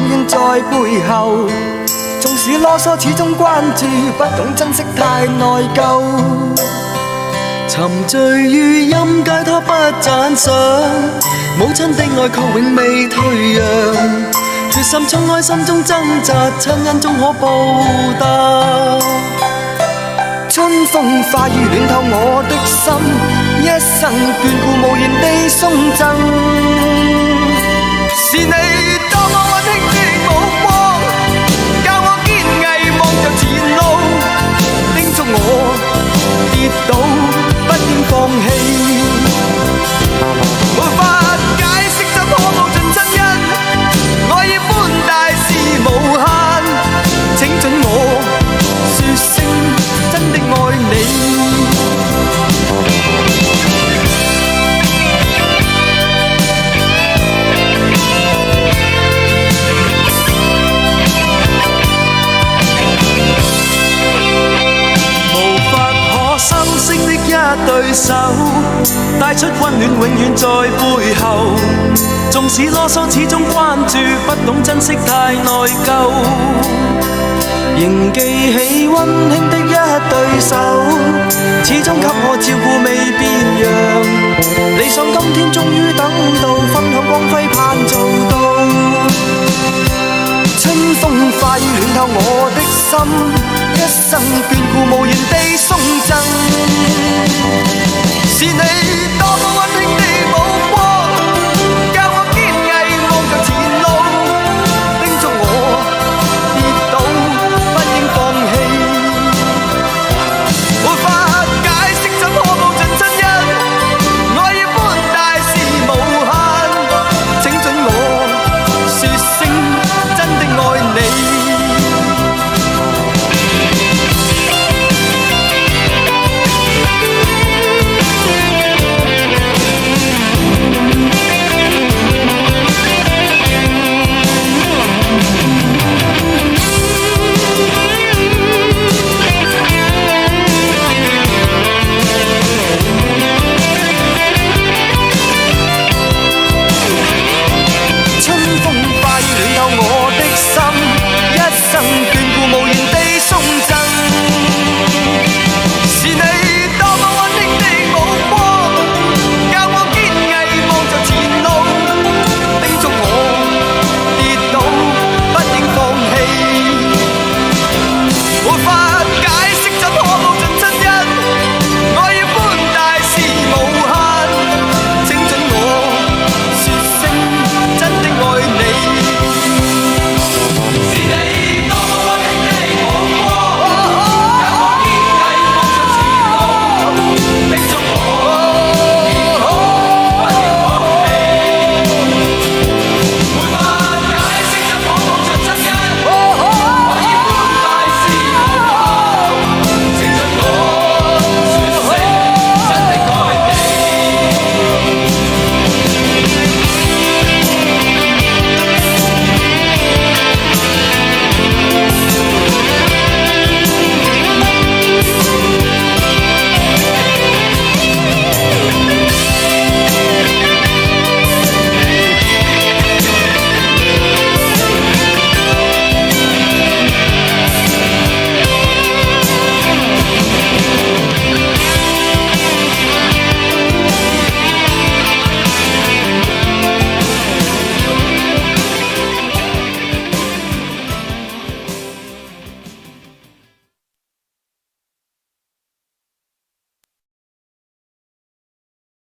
遠在背後。縱使囉嗦，始終關注，不懂珍惜太內疚。沉醉於音階，他不讚賞。母親的愛卻永未退讓，決心衝開心中掙扎，親恩終可報答。春風化雨暖透我的心，一生眷顧無言地送贈。是你多麼溫馨的目光，教我堅毅望着前路，叮囑我跌倒不應放棄。無法解釋怎可報盡真恩，愛意寬大是無限，請准我說聲真的愛你。無法可相識的一對手，帶出溫暖永遠在背後。縱使囉嗦，始終關注，不懂珍惜太內疚。仍記起溫馨的一對手，始終給我照顧未變樣。理想今天終於等到，分享光輝盼做到。春風化雨暖透我的心，一生眷顧無言地送贈。是你